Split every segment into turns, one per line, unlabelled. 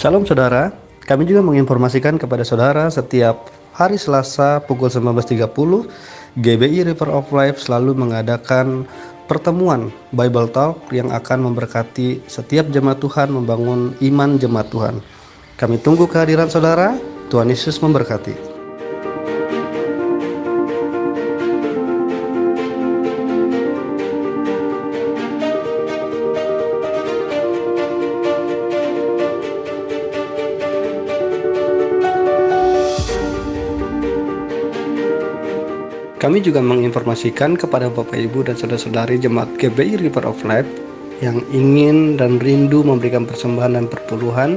Shalom saudara, kami juga menginformasikan kepada saudara setiap hari Selasa pukul 19.30 GBI River of Life selalu mengadakan pertemuan Bible Talk yang akan memberkati setiap jemaat Tuhan membangun iman jemaat Tuhan. Kami tunggu kehadiran saudara. Tuhan Yesus memberkati. Kami juga menginformasikan kepada Bapak Ibu dan saudara-saudari jemaat GBI River of Life yang ingin dan rindu memberikan persembahan dan perpuluhan,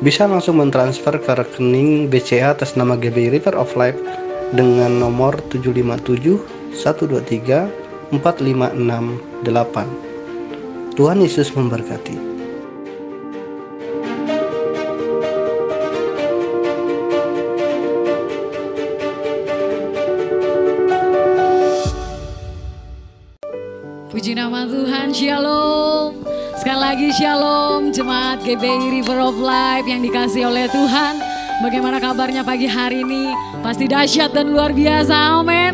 bisa langsung mentransfer ke rekening BCA atas nama GBI River of Life dengan nomor 757 123 4568. Tuhan Yesus memberkati.
Puji nama Tuhan, Shalom. Sekali lagi Shalom, jemaat GBI River of Life yang dikasihi oleh Tuhan. Bagaimana kabarnya pagi hari ini? Pasti dahsyat dan luar biasa, amin.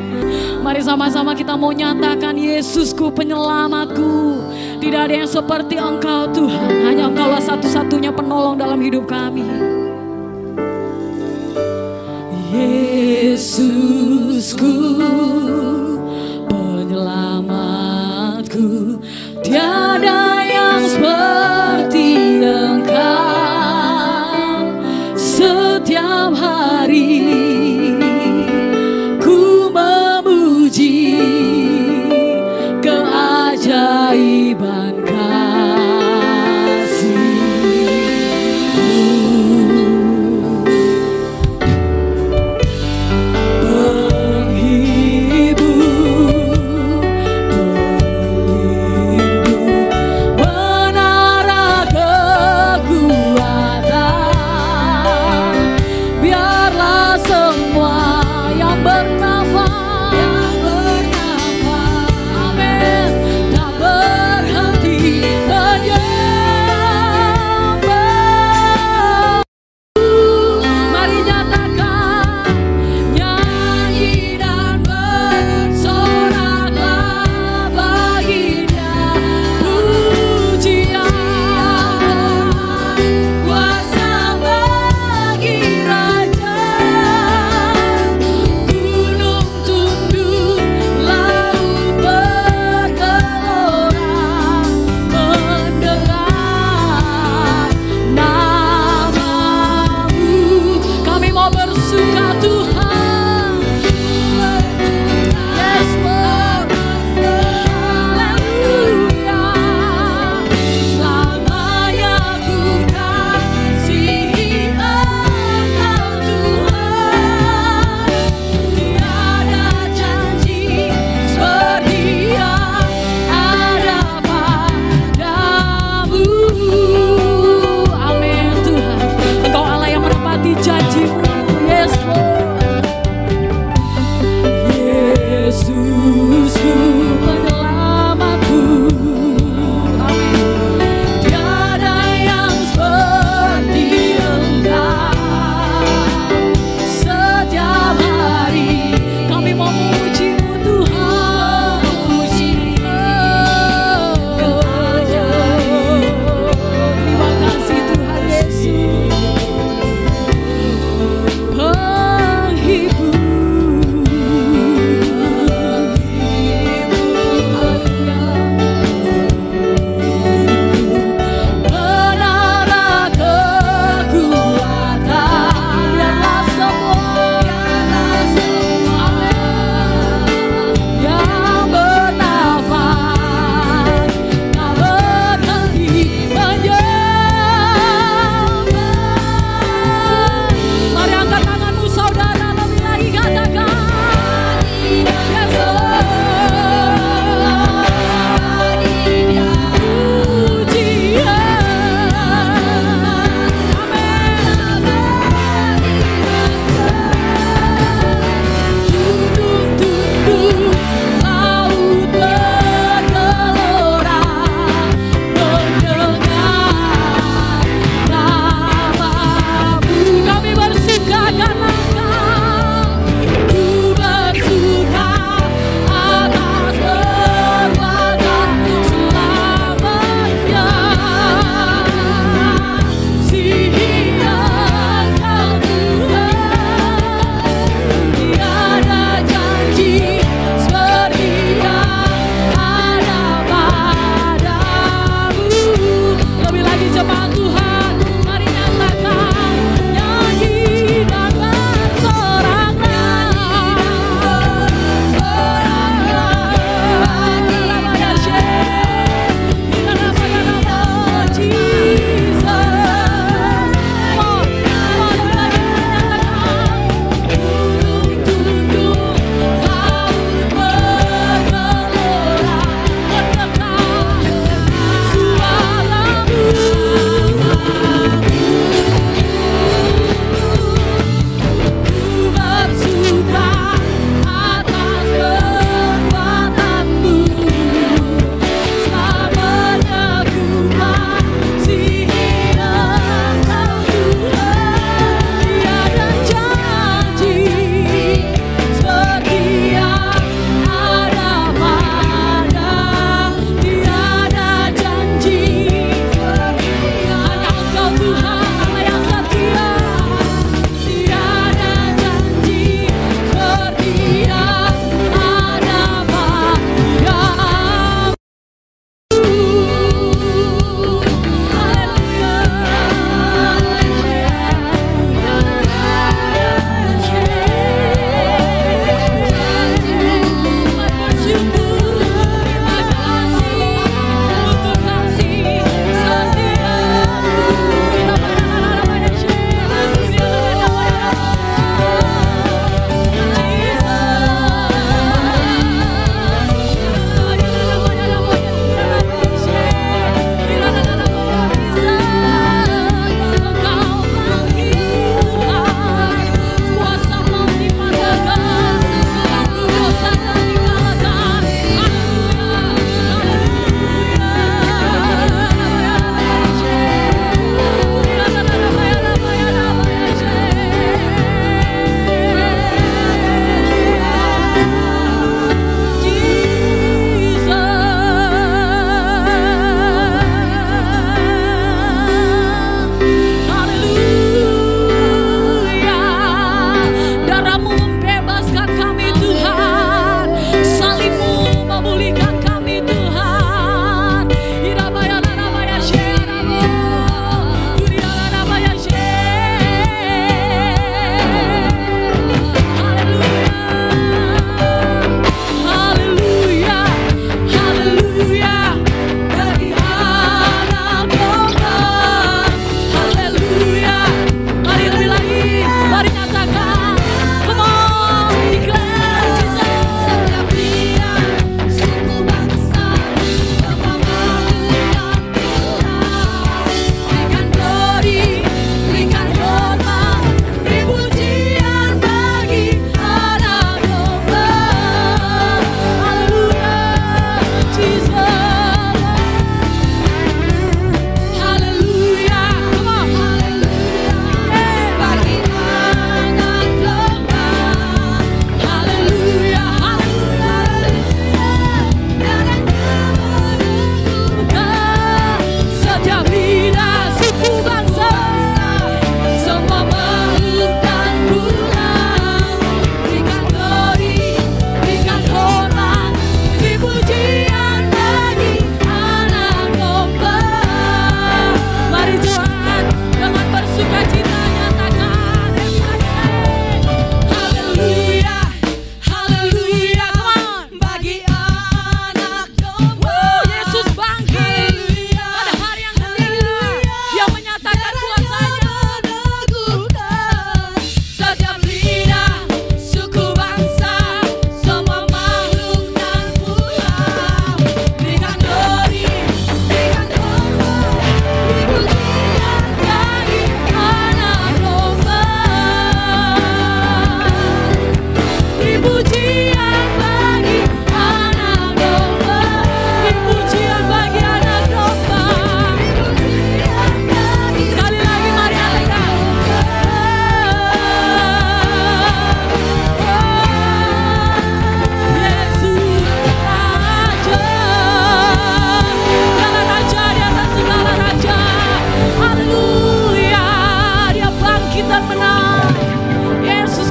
Mari sama-sama kita mau nyatakan, Yesusku penyelamatku. Tidak ada yang seperti Engkau Tuhan, hanya Engkaulah satu-satunya penolong dalam hidup kami. Yesusku penyelamatku, tiada yang seperti Engkau. Setiap hari ku memuji keajaiban janji-Mu, yes Lord.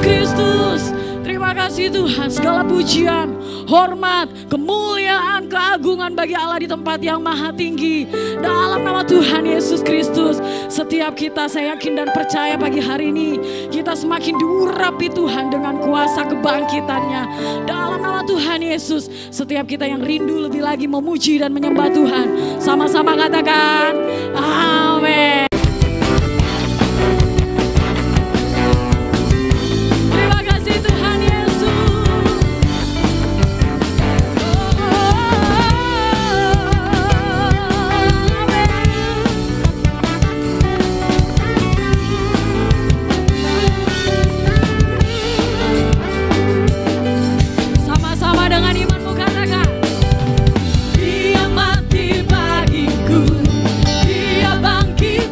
Kristus. Terima kasih Tuhan, segala pujian, hormat, kemuliaan, keagungan bagi Allah di tempat yang maha tinggi. Dalam nama Tuhan Yesus Kristus, setiap kita saya yakin dan percaya pagi hari ini kita semakin diurapi Tuhan dengan kuasa kebangkitannya. Dalam nama Tuhan Yesus, setiap kita yang rindu lebih lagi memuji dan menyembah Tuhan, sama-sama katakan amin.
Dia mati bagiku, Dia bangkit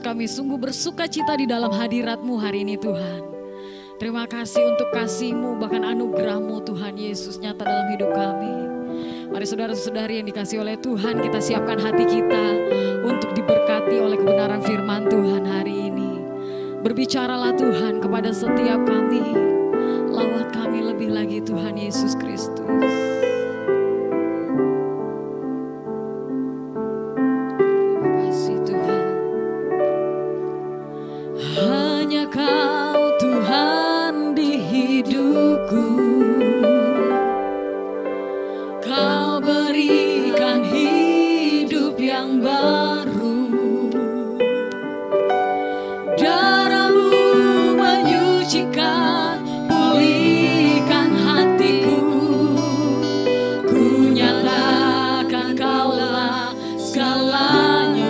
kami sungguh bersuka cita di dalam hadirat-Mu hari ini Tuhan. Terima kasih untuk kasih-Mu, bahkan anugerah-Mu Tuhan Yesus nyata dalam hidup kami. Mari saudara-saudari yang dikasih oleh Tuhan, kita siapkan hati kita untuk diberkati oleh kebenaran firman Tuhan hari ini. Berbicaralah Tuhan kepada setiap kami, lawat kami lebih lagi Tuhan Yesus Kristus. Hanya Kau Tuhan di hidupku, Kau berikan hidup yang baru. Darah-Mu menyucikan, pulihkan hatiku. Ku nyatakan Kaulah segalanya.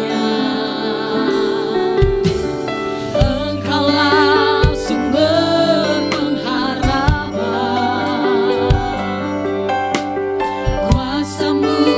Bersama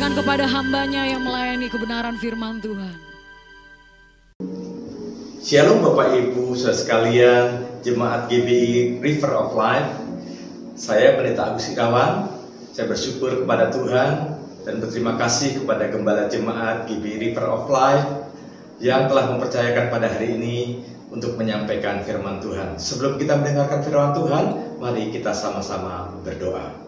serahkan kepada hambanya yang melayani kebenaran firman Tuhan.
Shalom Bapak Ibu saudara sekalian, Jemaat GBI River of Life. Saya Pendeta Agus Irawan. Saya bersyukur kepada Tuhan dan berterima kasih kepada Gembala Jemaat GBI River of Life yang telah mempercayakan pada hari ini untuk menyampaikan firman Tuhan. Sebelum kita mendengarkan firman Tuhan, mari kita sama-sama berdoa.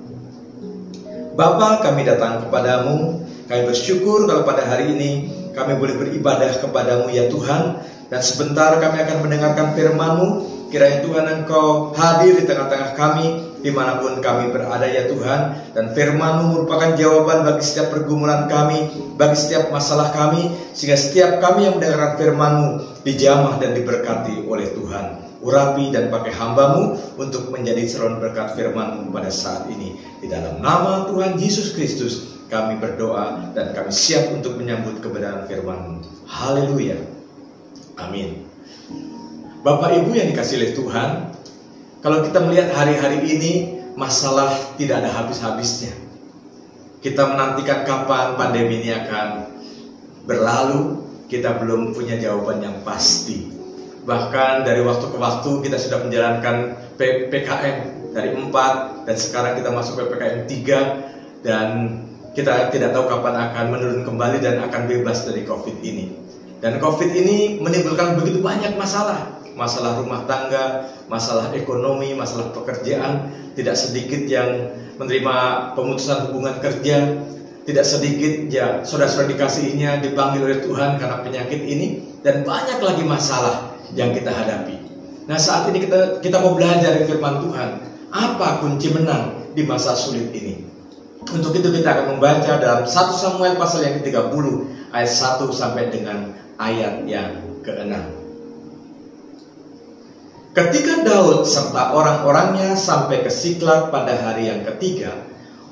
Bapa, kami datang kepadamu. Kami bersyukur kalau pada hari ini kami boleh beribadah kepadamu ya Tuhan. Dan sebentar kami akan mendengarkan firman-Mu. Kiranya Tuhan Engkau hadir di tengah-tengah kami, dimanapun kami berada ya Tuhan. Dan firman-Mu merupakan jawaban bagi setiap pergumulan kami, bagi setiap masalah kami, sehingga setiap kami yang mendengarkan firman-Mu dijamah dan diberkati oleh Tuhan. Urapi dan pakai hamba-Mu untuk menjadi saluran berkat firman-Mu pada saat ini. Di dalam nama Tuhan Yesus Kristus kami berdoa dan kami siap untuk menyambut kebenaran firman-Mu. Haleluya. Amin. Bapak Ibu yang dikasihi oleh Tuhan, kalau kita melihat hari-hari ini, masalah tidak ada habis-habisnya. Kita menantikan kapan pandemi ini akan berlalu, kita belum punya jawaban yang pasti. Bahkan dari waktu ke waktu kita sudah menjalankan PPKM dari 4 dan sekarang kita masuk PPKM 3 dan kita tidak tahu kapan akan menurun kembali dan akan bebas dari COVID ini. Dan COVID ini menimbulkan begitu banyak masalah. Masalah rumah tangga, masalah ekonomi, masalah pekerjaan. Tidak sedikit yang menerima pemutusan hubungan kerja. Tidak sedikit ya saudara-saudara dikasihinya dipanggil oleh Tuhan karena penyakit ini. Dan banyak lagi masalah yang kita hadapi. Nah saat ini kita mau belajar dari firman Tuhan. Apa kunci menang di masa sulit ini? Untuk itu kita akan membaca dalam 1 Samuel pasal yang ke-30 ayat 1 sampai dengan ayat yang ke-6. Ketika Daud serta orang-orangnya sampai ke Siklag pada hari yang ketiga,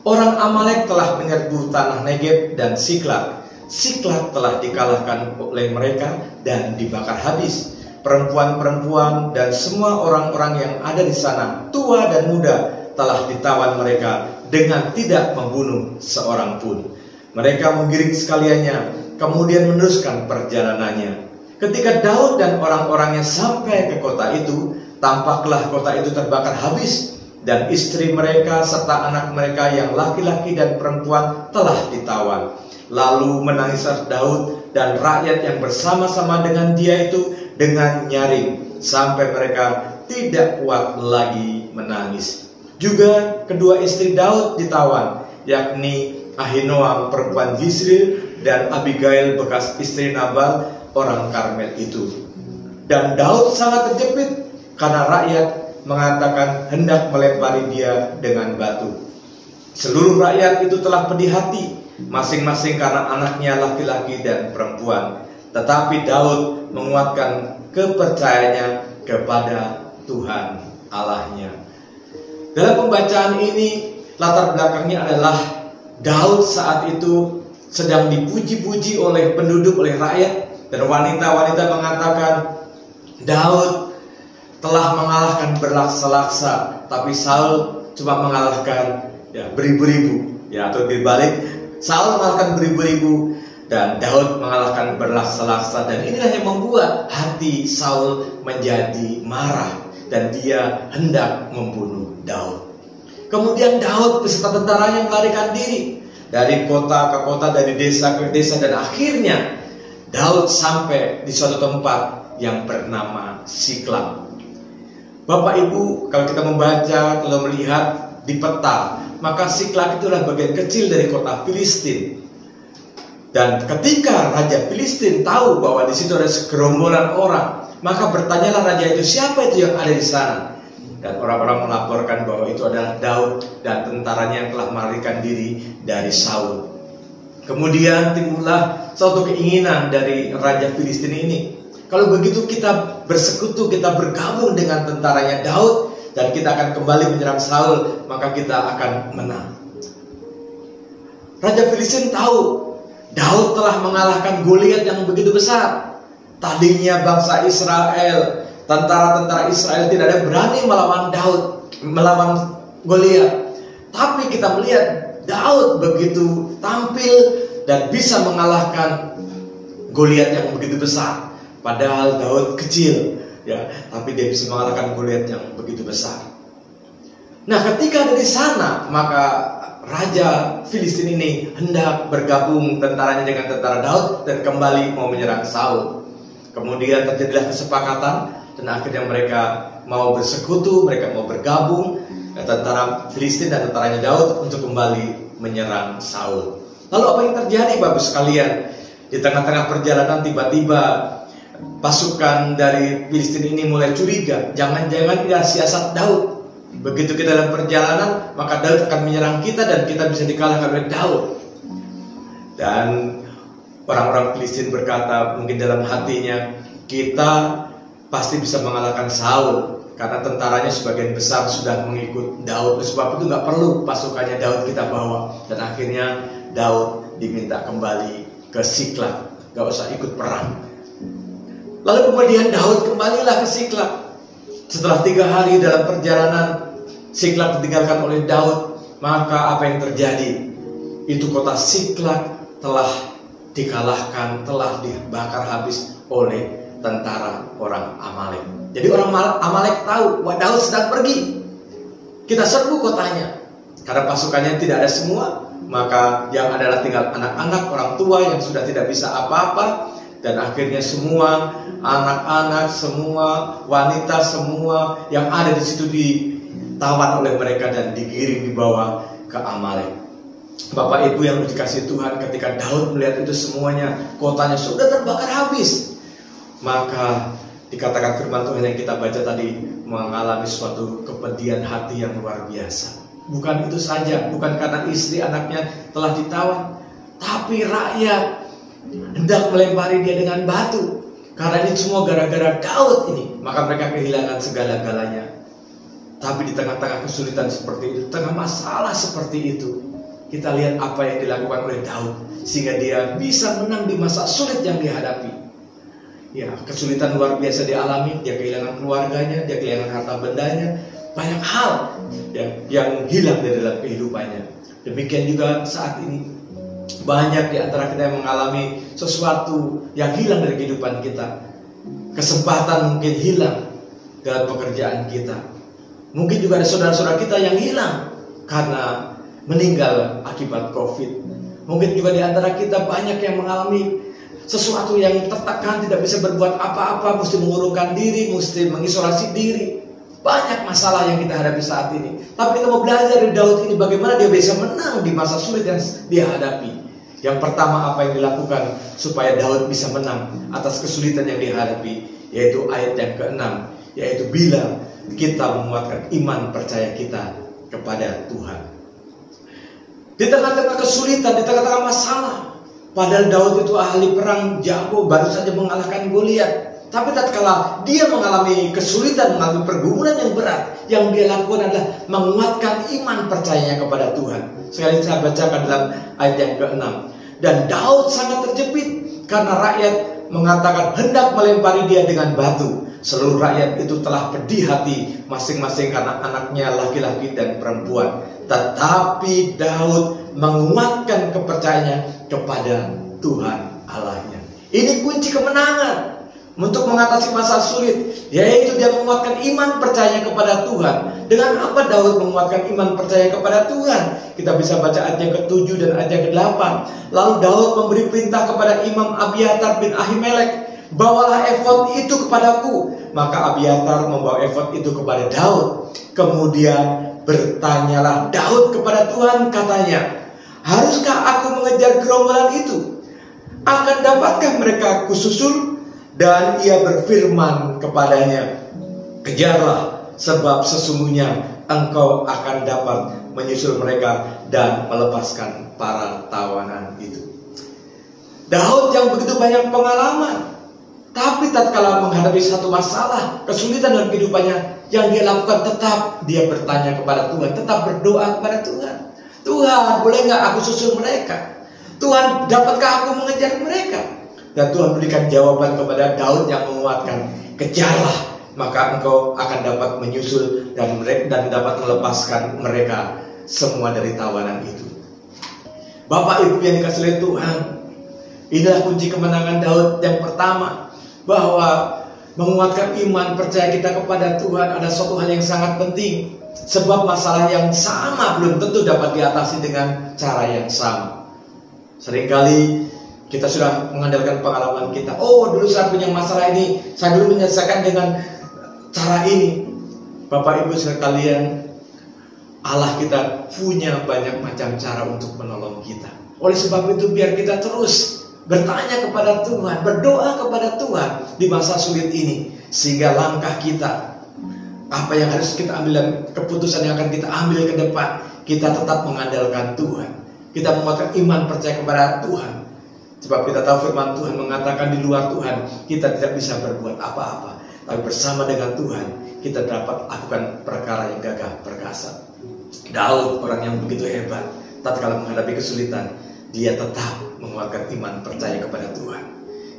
orang Amalek telah menyerbu tanah Negeb dan Siklag. Siklag telah dikalahkan oleh mereka dan dibakar habis. Perempuan-perempuan dan semua orang-orang yang ada di sana, tua dan muda, telah ditawan mereka dengan tidak membunuh seorang pun. Mereka menggiring sekaliannya, kemudian meneruskan perjalanannya. Ketika Daud dan orang-orangnya sampai ke kota itu, tampaklah kota itu terbakar habis, dan istri mereka serta anak mereka yang laki-laki dan perempuan telah ditawan. Lalu menangislah Daud dan rakyat yang bersama-sama dengan dia itu dengan nyaring, sampai mereka tidak kuat lagi menangis. Juga kedua istri Daud ditawan, yakni Ahinoam perempuan Yisril dan Abigail bekas istri Nabal orang Karmel itu. Dan Daud sangat terjepit karena rakyat mengatakan hendak melempari dia dengan batu. Seluruh rakyat itu telah pedih hati, masing-masing karena anaknya laki-laki dan perempuan. Tetapi Daud menguatkan kepercayaannya kepada Tuhan Allahnya. Dalam pembacaan ini latar belakangnya adalah Daud saat itu sedang dipuji-puji oleh penduduk, oleh rakyat, dan wanita-wanita mengatakan Daud telah mengalahkan berlaksa-laksa, tapi Saul cuma mengalahkan beribu-ribu, atau dibalik, Saul mengalahkan beribu-ribu dan Daud mengalahkan berlaksa-laksa. Dan inilah yang membuat hati Saul menjadi marah dan dia hendak membunuh Daud. Kemudian Daud beserta tentaranya melarikan diri dari kota ke kota, dari desa ke desa, dan akhirnya Daud sampai di suatu tempat yang bernama Siklag. Bapak Ibu, kalau kita membaca, kalau melihat di peta, maka Siklag itulah bagian kecil dari kota Filistin. Dan ketika Raja Filistin tahu bahwa di situ ada segerombolan orang, maka bertanyalah raja itu, siapa itu yang ada di sana? Dan orang-orang melaporkan bahwa itu adalah Daud dan tentaranya yang telah melarikan diri dari Saul. Kemudian timbullah suatu keinginan dari Raja Filistin ini. Kalau begitu kita bersekutu, kita bergabung dengan tentaranya Daud, dan kita akan kembali menyerang Saul, maka kita akan menang. Raja Filistin tahu Daud telah mengalahkan Goliat yang begitu besar. Tadinya bangsa Israel, tentara-tentara Israel tidak ada berani melawan Daud, melawan Goliat. Tapi kita melihat Daud begitu tampil dan bisa mengalahkan Goliat yang begitu besar. Padahal Daud kecil, ya, tapi dia bisa mengalahkan Goliat yang begitu besar. Nah, ketika ada di sana, maka Raja Filistin ini hendak bergabung tentaranya dengan tentara Daud dan kembali mau menyerang Saul. Kemudian terjadilah kesepakatan dan akhirnya mereka mau bersekutu, mereka mau bergabung, tentara Filistin dan tentaranya Daud untuk kembali menyerang Saul. Lalu apa yang terjadi, Bapak sekalian? Di tengah-tengah perjalanan tiba-tiba pasukan dari Filistin ini mulai curiga, jangan-jangan ini siasat Daud. Begitu kita dalam perjalanan, maka Daud akan menyerang kita dan kita bisa dikalahkan oleh Daud. Dan orang-orang Filistin berkata mungkin dalam hatinya, kita pasti bisa mengalahkan Saul karena tentaranya sebagian besar sudah mengikut Daud. Sebab itu nggak perlu pasukannya Daud kita bawa. Dan akhirnya Daud diminta kembali ke Siklag, nggak usah ikut perang. Lalu kemudian Daud kembalilah ke Siklag. Setelah 3 hari dalam perjalanan, Siklag ditinggalkan oleh Daud. Maka apa yang terjadi? Itu kota Siklag telah dikalahkan, telah dibakar habis oleh tentara orang Amalek. Jadi orang Amalek tahu bahwa Daud sedang pergi. Kita serbu kotanya. Karena pasukannya tidak ada semua, maka yang adalah tinggal anak-anak, orang tua yang sudah tidak bisa apa-apa. Dan akhirnya semua anak-anak, semua wanita, semua yang ada di situ ditawan oleh mereka dan digiring dibawa ke Amalek. Bapak Ibu yang dikasihi Tuhan, ketika Daud melihat itu semuanya, kotanya sudah terbakar habis, maka dikatakan firman Tuhan yang kita baca tadi, mengalami suatu kepedihan hati yang luar biasa. Bukan itu saja, bukan karena istri anaknya telah ditawan, tapi rakyat hendak melempari dia dengan batu. Karena ini semua gara-gara Daud ini, maka mereka kehilangan segala-galanya. Tapi di tengah-tengah kesulitan seperti itu, tengah masalah seperti itu, kita lihat apa yang dilakukan oleh Daud sehingga dia bisa menang di masa sulit yang dihadapi. Ya, kesulitan luar biasa dialami, dia kehilangan keluarganya, dia kehilangan harta bendanya, banyak hal yang hilang dari dalam kehidupannya. Demikian juga saat ini banyak di antara kita yang mengalami sesuatu yang hilang dari kehidupan kita. Kesempatan mungkin hilang dalam pekerjaan kita. Mungkin juga ada saudara-saudara kita yang hilang karena meninggal akibat COVID. Mungkin juga di antara kita banyak yang mengalami sesuatu yang tertekan, tidak bisa berbuat apa-apa, mesti mengurungkan diri, mesti mengisolasi diri. Banyak masalah yang kita hadapi saat ini. Tapi kita mau belajar dari Daud ini bagaimana dia bisa menang di masa sulit yang dia hadapi. Yang pertama apa yang dilakukan supaya Daud bisa menang atas kesulitan yang dihadapi, yaitu ayat yang ke-6, yaitu bila kita menguatkan iman percaya kita kepada Tuhan. Di tengah-tengah kesulitan, di tengah-tengah masalah, padahal Daud itu ahli perang, jago, baru saja mengalahkan Goliat. Tapi tatkala dia mengalami kesulitan, mengalami pergumulan yang berat, yang dia lakukan adalah menguatkan iman percayanya kepada Tuhan. Sekali saya bacakan dalam ayat yang ke-6. Dan Daud sangat terjepit karena rakyat mengatakan hendak melempari dia dengan batu. Seluruh rakyat itu telah pedih hati masing-masing karena anaknya laki-laki dan perempuan. Tetapi Daud menguatkan kepercayaannya kepada Tuhan Allahnya. Ini kunci kemenangan untuk mengatasi masa sulit, yaitu dia menguatkan iman percaya kepada Tuhan. Dengan apa Daud menguatkan iman percaya kepada Tuhan? Kita bisa baca ayat yang ke-7 dan ayat yang ke-8. Lalu Daud memberi perintah kepada Imam Abiatar bin Ahimelek, bawalah efod itu kepadaku. Maka Abiatar membawa efod itu kepada Daud. Kemudian bertanyalah Daud kepada Tuhan, katanya, haruskah aku mengejar gerombolan itu? Akan dapatkah mereka kususul? Dan ia berfirman kepadanya, kejarlah, sebab sesungguhnya engkau akan dapat menyusul mereka dan melepaskan para tawanan itu. Daud yang begitu banyak pengalaman, tapi tatkala menghadapi satu masalah, kesulitan dalam kehidupannya, yang dia lakukan tetap dia bertanya kepada Tuhan, tetap berdoa kepada Tuhan. Tuhan, boleh nggak aku susul mereka? Tuhan, dapatkah aku mengejar mereka? Dan Tuhan berikan jawaban kepada Daud yang menguatkan, kejarlah, maka engkau akan dapat menyusul dan dapat melepaskan mereka semua dari tawanan itu. Bapak Ibu yang dikasih oleh Tuhan, inilah kunci kemenangan Daud yang pertama, bahwa menguatkan iman percaya kita kepada Tuhan ada suatu hal yang sangat penting. Sebab masalah yang sama belum tentu dapat diatasi dengan cara yang sama. Seringkali kita sudah mengandalkan pengalaman kita. Oh, dulu saya punya masalah ini, saya dulu menyelesaikan dengan cara ini. Bapak Ibu sekalian, Allah kita punya banyak macam cara untuk menolong kita. Oleh sebab itu biar kita terus bertanya kepada Tuhan, berdoa kepada Tuhan di masa sulit ini, sehingga langkah kita, apa yang harus kita ambil dan keputusan yang akan kita ambil ke depan, kita tetap mengandalkan Tuhan. Kita menguatkan iman percaya kepada Tuhan. Sebab kita tahu firman Tuhan mengatakan di luar Tuhan kita tidak bisa berbuat apa-apa, tapi bersama dengan Tuhan kita dapat lakukan perkara yang gagah perkasa. Daud, orang yang begitu hebat, tatkala menghadapi kesulitan, dia tetap menguatkan iman percaya kepada Tuhan.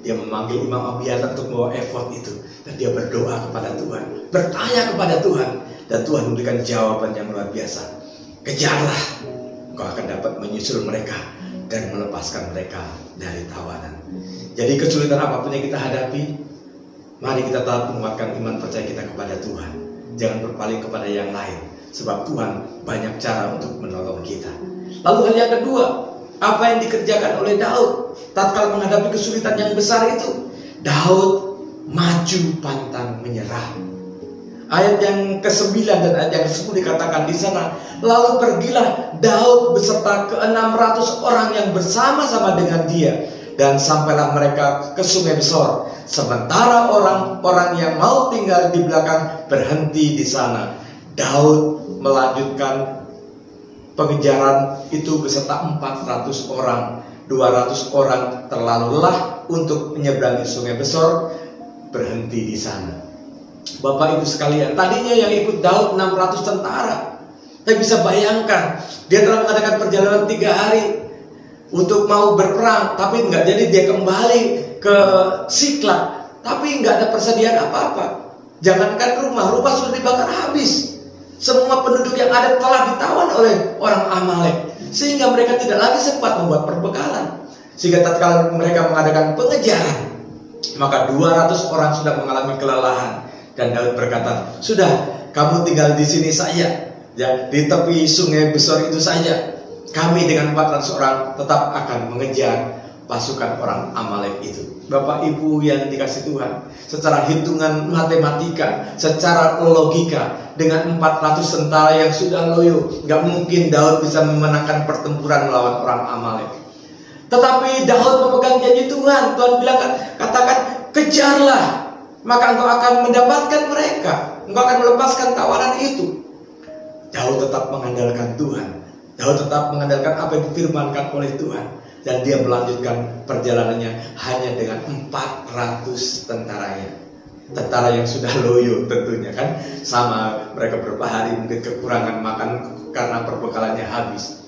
Dia memanggil Imam Abiatar untuk membawa efod itu, dan dia berdoa kepada Tuhan, bertanya kepada Tuhan, dan Tuhan memberikan jawaban yang luar biasa. Kejarlah, engkau akan dapat menyusul mereka dan melepaskan mereka dari tawanan. Jadi kesulitan apapun yang kita hadapi, mari kita tetap menguatkan iman percaya kita kepada Tuhan. Jangan berpaling kepada yang lain, sebab Tuhan banyak cara untuk menolong kita. Lalu hal yang kedua, apa yang dikerjakan oleh Daud tatkala menghadapi kesulitan yang besar itu? Daud maju pantang menyerah. Ayat yang ke-9 dan ayat yang ke-10 dikatakan di sana, lalu pergilah Daud beserta ke-600 orang yang bersama-sama dengan dia, dan sampailah mereka ke Sungai Besor. Sementara orang-orang yang mau tinggal di belakang berhenti di sana. Daud melanjutkan pengejaran itu beserta 400 orang. 200 orang terlalulah untuk menyeberangi Sungai Besor, berhenti di sana. Bapak Ibu sekalian, tadinya yang ikut Daud 600 tentara. Tapi bisa bayangkan, dia telah mengadakan perjalanan 3 hari untuk mau berperang, tapi nggak jadi. Dia kembali ke Siklag, tapi nggak ada persediaan apa-apa. Jangankan rumah sudah dibakar habis. Semua penduduk yang ada telah ditawan oleh orang Amalek, sehingga mereka tidak lagi sempat membuat perbekalan. Sehingga tatkala mereka mengadakan pengejaran, maka 200 orang sudah mengalami kelelahan. Dan Daud berkata, sudah, kamu tinggal di sini saja, ya, di tepi Sungai Besor itu saja. Kami dengan 400 orang tetap akan mengejar pasukan orang Amalek itu. Bapak Ibu yang dikasih Tuhan, secara hitungan matematika, secara logika, dengan 400 tentara yang sudah loyo, gak mungkin Daud bisa memenangkan pertempuran melawan orang Amalek. Tetapi Daud memegang janji Tuhan. Tuhan bilang, katakan, kejarlah, maka engkau akan mendapatkan mereka, engkau akan melepaskan tawanan itu. Daud tetap mengandalkan Tuhan. Daud tetap mengandalkan apa yang difirmankan oleh Tuhan. Dan dia melanjutkan perjalanannya hanya dengan 400 tentaranya. Tentara yang sudah loyo tentunya kan. Sama mereka beberapa hari mungkin kekurangan makan karena perbekalannya habis.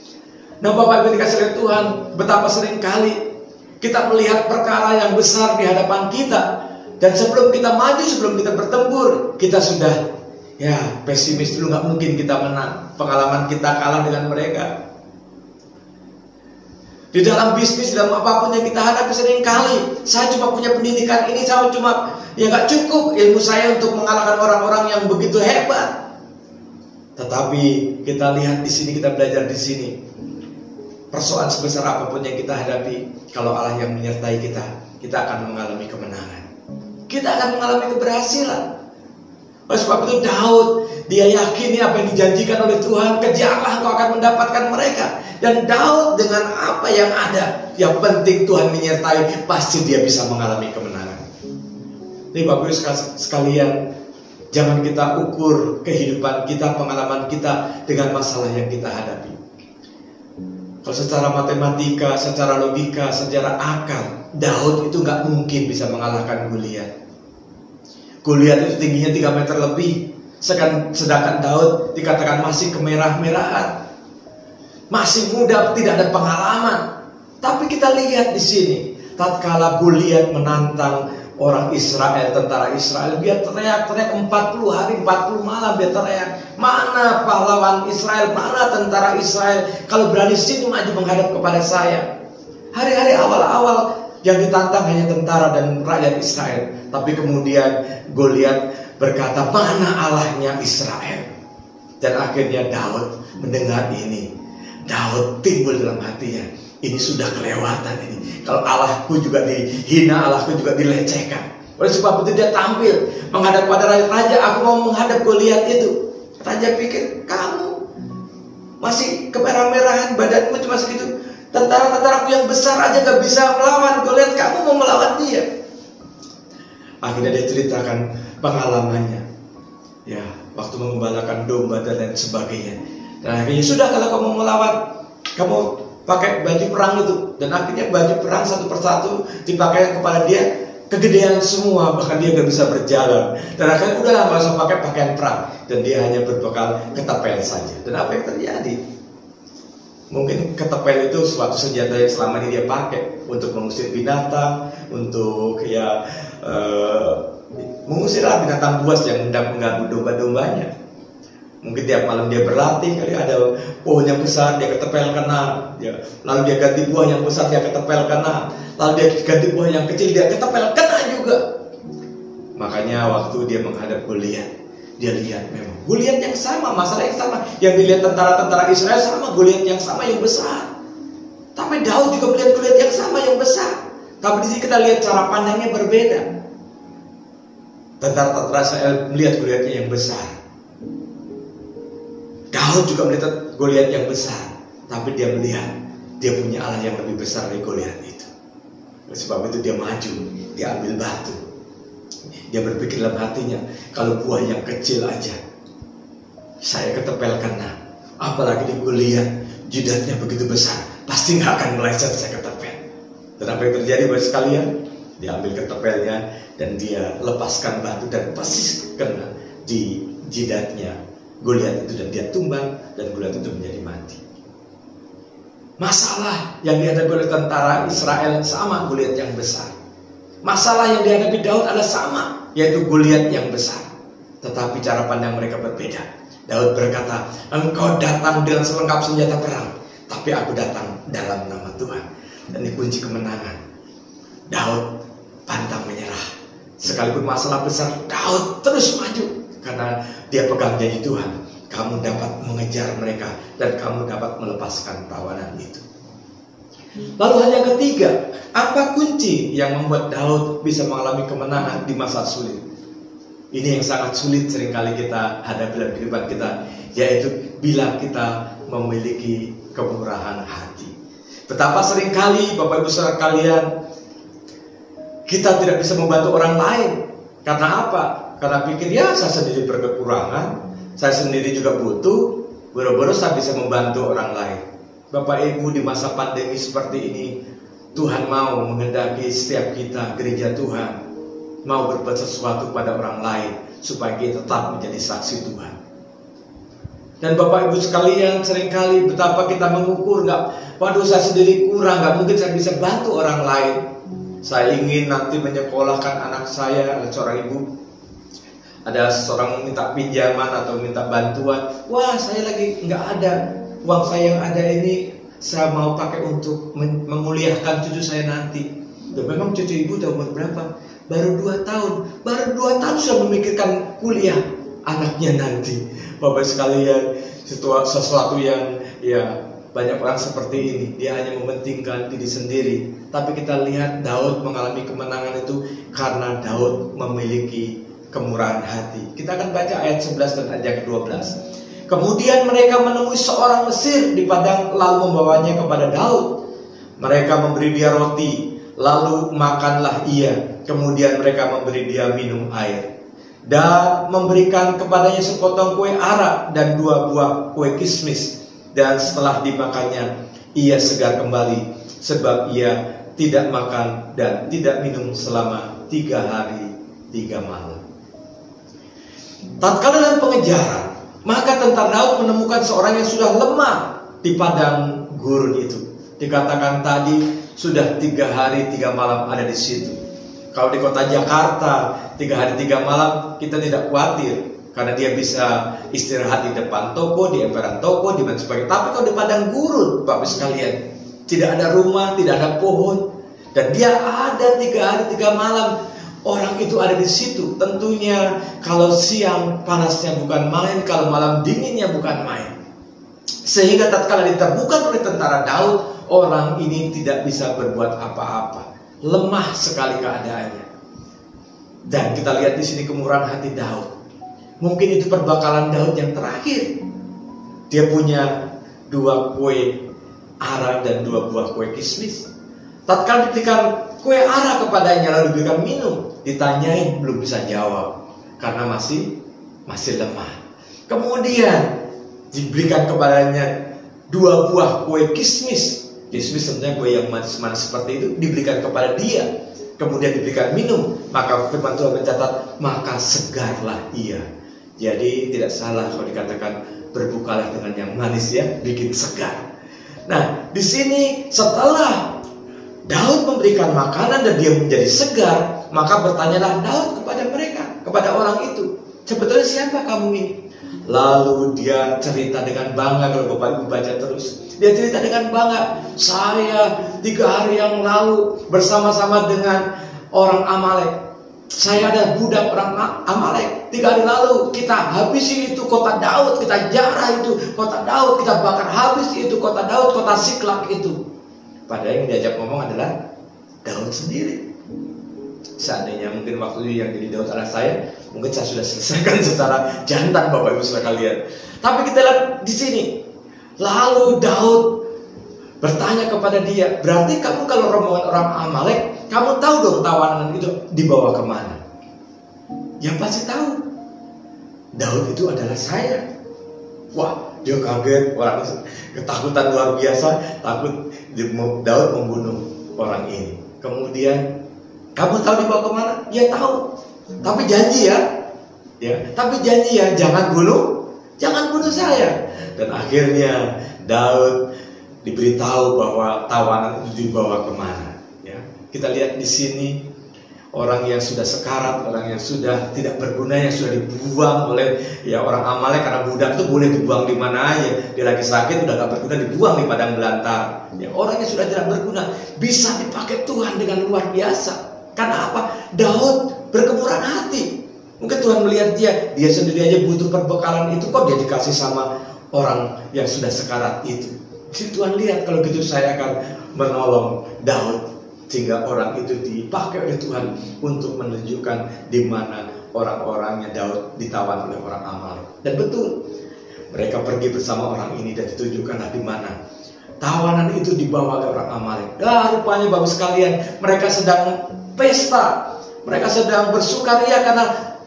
Nah Bapak Ibu dikasih oleh Tuhan, betapa sering kali kita melihat perkara yang besar di hadapan kita, dan sebelum kita maju, sebelum kita bertempur, kita sudah pesimis dulu, gak mungkin kita menang. Pengalaman kita kalah dengan mereka. Di dalam bisnis, dalam apapun yang kita hadapi sering kali, saya cuma punya pendidikan ini, saya cuma gak cukup ilmu saya untuk mengalahkan orang-orang yang begitu hebat. Tetapi kita lihat di sini, kita belajar di sini, persoalan sebesar apapun yang kita hadapi, kalau Allah yang menyertai kita, kita akan mengalami kemenangan. Kita akan mengalami keberhasilan. Oleh sebab itu Daud, dia yakini apa yang dijanjikan oleh Tuhan. Kejarlah, kau akan mendapatkan mereka. Dan Daud dengan apa yang ada, yang penting Tuhan menyertai, pasti dia bisa mengalami kemenangan. Jadi Bapak Ibu sekalian, jangan kita ukur kehidupan kita, pengalaman kita dengan masalah yang kita hadapi. Kalau secara matematika, secara logika, secara akal, Daud itu gak mungkin bisa mengalahkan Goliat. Goliat itu tingginya 3 meter lebih, sedangkan Daud dikatakan masih kemerah-merahan, masih muda, tidak ada pengalaman. Tapi kita lihat di sini, tatkala Goliat menantang orang Israel, tentara Israel, dia teriak-teriak 40 hari 40 malam, dia teriak, Mana pahlawan Israel, mana tentara Israel kalau berani sini maju menghadap kepada saya. Hari-hari awal-awal yang ditantang hanya tentara dan rakyat Israel. Tapi kemudian Goliat berkata, mana Allahnya Israel? Dan akhirnya Daud mendengar ini. Daud timbul dalam hatinya, ini sudah kelewatan ini. Kalau Allahku juga dihina, Allahku juga dilecehkan. Oleh sebab itu dia tampil menghadap pada raja, aku mau menghadap Goliat itu. Raja pikir, kamu masih kemerah-merahan, badanmu cuma segitu. Tentara-tentaraku yang besar aja gak bisa melawan Goliat, kamu mau melawan dia. Akhirnya dia ceritakan pengalamannya. Ya, waktu mengembalakan domba dan lain sebagainya. Dan akhirnya sudah, kalau kamu melawan, kamu pakai baju perang itu. Dan akhirnya baju perang satu persatu dipakai kepada dia. Kegedean semua, bahkan dia gak bisa berjalan. Dan akhirnya udah gak usah pakai pakaian perang. Dan dia hanya berbekal ketapel saja. Dan apa yang terjadi? Mungkin ketapel itu suatu senjata yang selama ini dia pakai untuk mengusir binatang, untuk mengusirlah binatang buas yang hendak mengganggu domba-dombanya. Mungkin tiap malam dia berlatih, kali ada pohon yang besar dia ketepel kena, ya. Lalu dia ganti buah yang besar dia ketepel kena, lalu dia ganti buah yang kecil dia ketepel kena juga. Makanya waktu dia menghadap Goliat, dia lihat memang Goliat yang sama, masalah yang sama, yang dilihat tentara-tentara Israel sama, Goliat yang sama yang besar. Tapi Daud juga melihat Goliat yang sama yang besar. Tapi di sini kita lihat cara pandangnya berbeda. Tentara-tentara Israel melihat Goliatnya yang besar. Daud juga melihat Goliat yang besar, tapi dia melihat dia punya Allah yang lebih besar dari Goliat itu. Oleh sebab itu dia maju, dia ambil batu. Dia berpikir dalam hatinya, kalau buah yang kecil aja saya ketepel kena, apalagi di Goliat jidatnya begitu besar, pasti nggak akan meleset saya ketepel. Dan apa yang terjadi buat sekalian? Dia ambil ketepelnya dan dia lepaskan batu dan persis kena di jidatnya Goliat itu, dan dia tumbang dan Goliat itu menjadi mati. Masalah yang dihadapi oleh tentara Israel sama, Goliat yang besar. Masalah yang dihadapi Daud adalah sama, yaitu Goliat yang besar. Tetapi cara pandang mereka berbeda. Daud berkata, engkau datang dengan selengkap senjata perang, tapi aku datang dalam nama Tuhan. Dan ini kunci kemenangan. Daud pantang menyerah. Sekalipun masalah besar, Daud terus maju. Karena dia pegang janji Tuhan, kamu dapat mengejar mereka dan kamu dapat melepaskan tawanan itu. Lalu hal yang ketiga, apa kunci yang membuat Daud bisa mengalami kemenangan di masa sulit? Ini yang sangat sulit seringkali kita hadapi dalam kehidupan kita, yaitu bila kita memiliki kemurahan hati. Betapa seringkali Bapak Ibu Saudara kalian, kita tidak bisa membantu orang lain. Karena apa? Karena pikir, ya saya sendiri berkekurangan, saya sendiri juga butuh, boro-boro saya bisa membantu orang lain. Bapak Ibu, di masa pandemi seperti ini, Tuhan mau menghendaki setiap kita, gereja Tuhan, mau berbuat sesuatu pada orang lain, supaya kita tetap menjadi saksi Tuhan. Dan Bapak Ibu sekalian, seringkali betapa kita mengukur, waduh saya sendiri kurang, gak mungkin saya bisa bantu orang lain. Saya ingin nanti menyekolahkan anak saya, ada seorang ibu, ada seorang minta pinjaman atau minta bantuan. Wah, saya lagi nggak ada, uang saya yang ada ini saya mau pakai untuk menguliahkan cucu saya nanti. Dan memang cucu ibu udah umur berapa? Baru 2 tahun. Baru 2 tahun sudah memikirkan kuliah anaknya nanti. Bapak sekalian, sesuatu yang banyak orang seperti ini, dia hanya mementingkan diri sendiri. Tapi kita lihat Daud mengalami kemenangan itu karena Daud memiliki kemurahan hati. Kita akan baca ayat 11 dan ayat 12. Kemudian mereka menemui seorang Mesir di padang, lalu membawanya kepada Daud. Mereka memberi dia roti, lalu makanlah ia. Kemudian mereka memberi dia minum air, dan memberikan kepadanya sepotong kue arak dan 2 buah kue kismis. Dan setelah dimakannya, ia segar kembali, sebab ia tidak makan dan tidak minum selama 3 hari 3 malam. Tatkala dalam pengejaran, maka tentara Daud menemukan seorang yang sudah lemah di padang gurun itu. Dikatakan tadi sudah 3 hari 3 malam ada di situ. Kalau di kota Jakarta 3 hari 3 malam kita tidak khawatir, karena dia bisa istirahat di depan toko, di emperan toko, di mana sebagainya. Tapi kalau di padang gurun, Bapak sekalian, tidak ada rumah, tidak ada pohon, dan dia ada 3 hari 3 malam. Orang itu ada di situ. Tentunya kalau siang panasnya bukan main, kalau malam dinginnya bukan main. Sehingga tatkala ditemukan oleh tentara Daud, orang ini tidak bisa berbuat apa-apa. Lemah sekali keadaannya. Dan kita lihat di sini kemurahan hati Daud. Mungkin itu perbekalan Daud yang terakhir. Dia punya 2 kue ara dan 2 buah kue kismis. Tatkala diberikan kue ara kepadanya lalu diberikan minum, ditanyain belum bisa jawab karena masih lemah. Kemudian diberikan kepadanya 2 buah kue kismis. Kismis sebenarnya kue yang manis-manis seperti itu diberikan kepada dia. Kemudian diberikan minum, maka firman Tuhan mencatat, maka segarlah ia. Jadi tidak salah kalau dikatakan berbukalah dengan yang manis ya, bikin segar. Nah, di sini setelah Daud memberikan makanan dan dia menjadi segar, maka bertanyalah Daud kepada mereka, kepada orang itu, sebetulnya siapa kamu ini? Lalu dia cerita dengan bangga. Kalau Bapak Ibu baca terus, dia cerita dengan bangga, saya 3 hari yang lalu bersama-sama dengan orang Amalek. Saya ada budak orang Amalek. 3 hari lalu kita habisi itu kota Daud, kita jarah itu kota Daud, kita bakar habis itu kota Daud, kota Siklag itu. Padahal yang diajak ngomong adalah Daud sendiri. Seandainya mungkin waktu yang jadi Daud adalah saya, mungkin saya sudah selesaikan secara jantan Bapak Ibu saudara kalian. Tapi kita lihat di sini, lalu Daud bertanya kepada dia, berarti kamu kalau rombongan orang Amalek, kamu tahu dong tawanan itu dibawa kemana? Ya pasti tahu. Daud itu adalah saya. Wah, dia kaget, orang ketakutan luar biasa, takut Daud membunuh orang ini. Kemudian, kamu tahu dibawa kemana? Ya tahu. Tapi janji ya, tapi janji ya, jangan bunuh saya. Dan akhirnya Daud diberitahu bahwa tawanan itu dibawa kemana. Ya, kita lihat di sini orang yang sudah sekarat, orang yang sudah tidak berguna, yang sudah dibuang oleh orang Amalek, karena budak itu boleh dibuang di mana aja. Dia lagi sakit, udah gak berguna, dibuang di padang belantara. Ya, orang yang sudah tidak berguna bisa dipakai Tuhan dengan luar biasa. Karena apa? Daud berkemurahan hati. Mungkin Tuhan melihat dia sendiri aja butuh perbekalan itu, kok dia dikasih sama orang yang sudah sekarat itu. Jadi Tuhan lihat, kalau gitu saya akan menolong Daud. Sehingga orang itu dipakai oleh Tuhan untuk menunjukkan di mana orang-orangnya Daud ditawan oleh orang Amalek. Dan betul, mereka pergi bersama orang ini dan ditunjukkanlah di mana tawanan itu dibawa oleh orang Amalek. Rupanya Bapak sekalian, mereka sedang pesta, mereka sedang bersukaria karena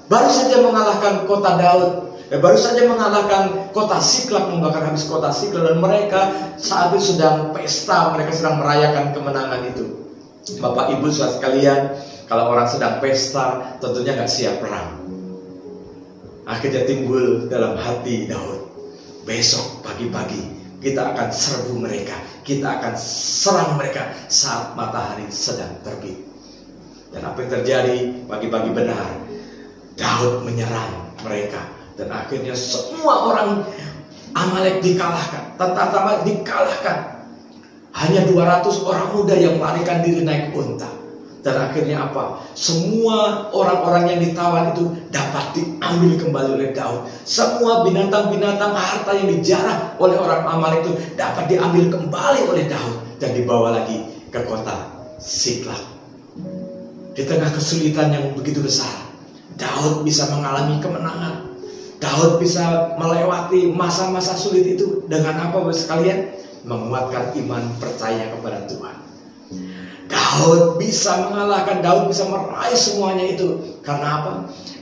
baru saja mengalahkan kota Daud. Baru saja mengalahkan kota Siklag, membakar habis kota Siklag, dan mereka saat itu sedang pesta, mereka sedang merayakan kemenangan itu. Bapak Ibu saudara sekalian, kalau orang sedang pesta, tentunya gak siap perang. Akhirnya timbul dalam hati Daud, besok pagi-pagi kita akan serbu mereka, kita akan serang mereka saat matahari sedang terbit. Dan apa yang terjadi? Pagi-pagi benar, Daud menyerang mereka. Dan akhirnya semua orang Amalek dikalahkan, tentara Amalek dikalahkan. Hanya 200 orang muda yang melarikan diri naik unta. Dan akhirnya apa? Semua orang-orang yang ditawan itu dapat diambil kembali oleh Daud. Semua binatang-binatang harta yang dijarah oleh orang Amalek itu dapat diambil kembali oleh Daud dan dibawa lagi ke kota Siklag. Di tengah kesulitan yang begitu besar, Daud bisa mengalami kemenangan. Daud bisa melewati masa-masa sulit itu dengan apa Bapak sekalian? Menguatkan iman percaya kepada Tuhan. Daud bisa mengalahkan, Daud bisa meraih semuanya itu. Karena apa?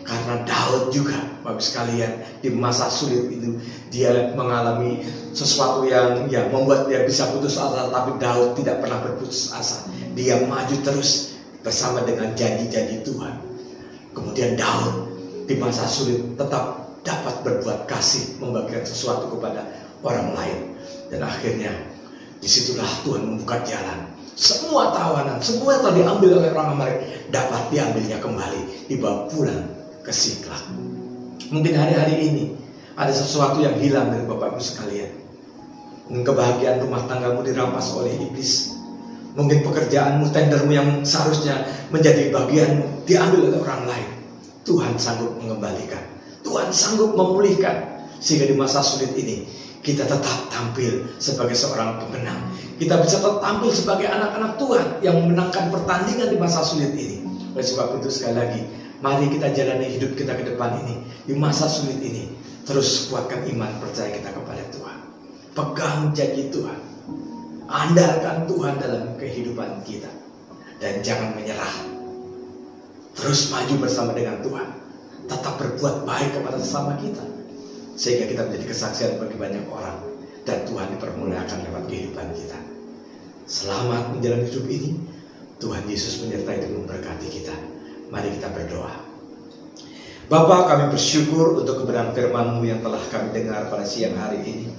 Karena Daud juga Bapak sekalian, di masa sulit itu dia mengalami sesuatu yang membuat dia bisa putus asa. Tapi Daud tidak pernah berputus asa. Dia maju terus bersama dengan janji-janji Tuhan. Kemudian Daud di masa sulit tetap dapat berbuat kasih, membagikan sesuatu kepada orang lain. Dan akhirnya disitulah Tuhan membuka jalan. Semua tawanan, semua yang telah diambil oleh orang Amalek dapat diambilnya kembali, dibawa pulang ke Siklag. Mungkin hari-hari ini ada sesuatu yang hilang dari Bapak Ibu sekalian. Mungkin kebahagiaan rumah tanggamu dirampas oleh iblis. Mungkin pekerjaanmu, tendermu yang seharusnya menjadi bagianmu diambil oleh orang lain. Tuhan sanggup mengembalikan, Tuhan sanggup memulihkan, sehingga di masa sulit ini kita tetap tampil sebagai seorang pemenang. Kita bisa tetap tampil sebagai anak-anak Tuhan yang memenangkan pertandingan di masa sulit ini. Oleh sebab itu sekali lagi, mari kita jalani hidup kita ke depan ini, di masa sulit ini. Terus kuatkan iman percaya kita kepada Tuhan. Pegang janji Tuhan. Andalkan Tuhan dalam kehidupan kita. Dan jangan menyerah. Terus maju bersama dengan Tuhan. Tetap berbuat baik kepada sesama kita. Sehingga kita menjadi kesaksian bagi banyak orang. Dan Tuhan dipermuliakan lewat kehidupan kita. Selamat menjalani hidup ini. Tuhan Yesus menyertai dan memberkati kita. Mari kita berdoa. Bapa, kami bersyukur untuk kebenaran firman-Mu yang telah kami dengar pada siang hari ini.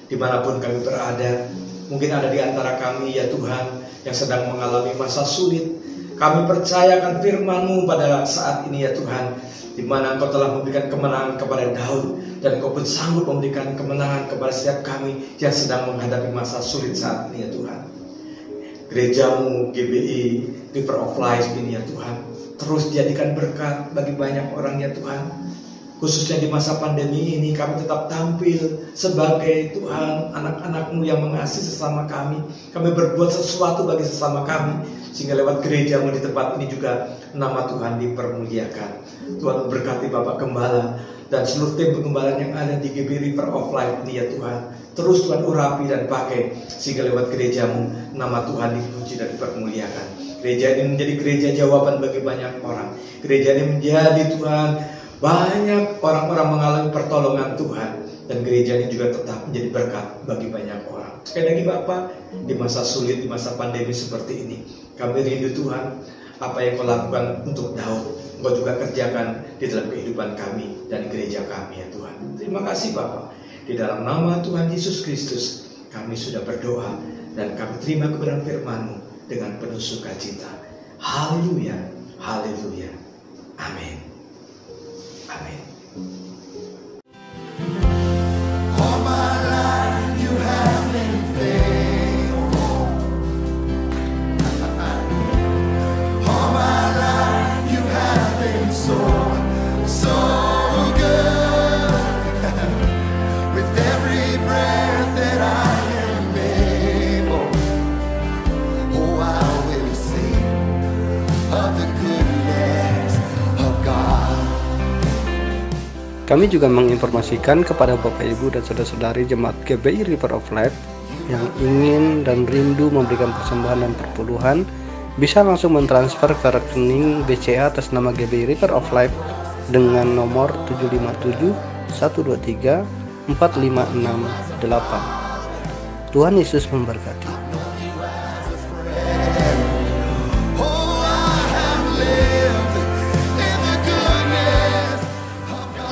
Dimanapun kami berada, mungkin ada di antara kami ya Tuhan yang sedang mengalami masa sulit. Kami percayakan firman-Mu pada saat ini ya Tuhan, di mana Engkau telah memberikan kemenangan kepada Daud, dan Engkau pun sanggup memberikan kemenangan kepada setiap kami yang sedang menghadapi masa sulit saat ini ya Tuhan. Gereja-Mu GBI River of Life ini ya Tuhan, terus jadikan berkat bagi banyak orang ya Tuhan. Khususnya di masa pandemi ini kami tetap tampil sebagai Tuhan anak-anak-Mu yang mengasihi sesama kami. Kami berbuat sesuatu bagi sesama kami, sehingga lewat gereja-Mu di tempat ini juga nama Tuhan dipermuliakan. Tuhan memberkati Bapak Gembala dan seluruh tim pengembalaan yang ada di GBI River of Life ini ya Tuhan. Terus Tuhan urapi dan pakai, sehingga lewat gereja-Mu nama Tuhan dipuji dan dipermuliakan. Gereja ini menjadi gereja jawaban bagi banyak orang. Gereja ini menjadi Tuhan, banyak orang-orang mengalami pertolongan Tuhan. Dan gereja ini juga tetap menjadi berkat bagi banyak orang. Sekali lagi Bapak, di masa sulit, di masa pandemi seperti ini, kami rindu Tuhan, apa yang Kau lakukan untuk Daud, Kau juga kerjakan di dalam kehidupan kami dan gereja kami ya Tuhan. Terima kasih Bapak. Di dalam nama Tuhan Yesus Kristus, kami sudah berdoa dan kami terima kebenaran firman-Mu dengan penuh sukacita. Haleluya, haleluya, amin, amin.
All my life you have been faithful. All my life you have been so good. With every breath that I am able, oh I will sing of the goodness of God.
Kami juga menginformasikan kepada Bapak Ibu dan saudara-saudari jemaat GBI River of Life yang ingin dan rindu memberikan persembahan dan perpuluhan, bisa langsung mentransfer ke rekening BCA atas nama GBI River of Life dengan nomor 757 123 4568. Tuhan Yesus memberkati.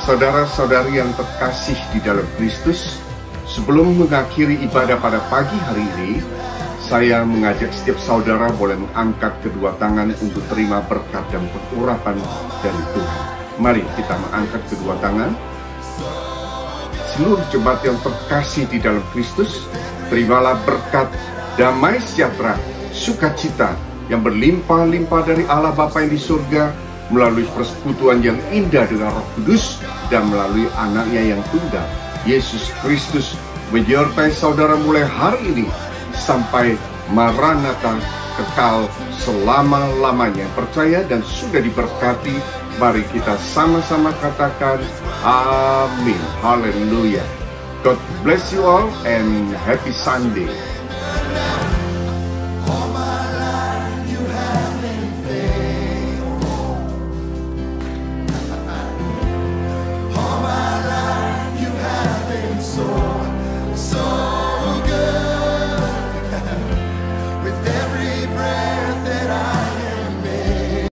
Saudara-saudari yang terkasih di dalam Kristus, sebelum mengakhiri ibadah pada pagi hari ini, saya mengajak setiap saudara boleh mengangkat kedua tangan untuk terima berkat dan pengurapan dari Tuhan. Mari kita mengangkat kedua tangan. Seluruh jemaat yang terkasih di dalam Kristus, terimalah berkat, damai sejahtera, sukacita yang berlimpah-limpah dari Allah Bapa yang di surga, melalui persekutuan yang indah dengan Roh Kudus dan melalui anaknya yang tunggal, Yesus Kristus, menyertai saudara mulai hari ini sampai Maranatha, kekal selama-lamanya. Percaya dan sudah diberkati, mari kita sama-sama katakan amin. Haleluya. God bless you all and happy Sunday.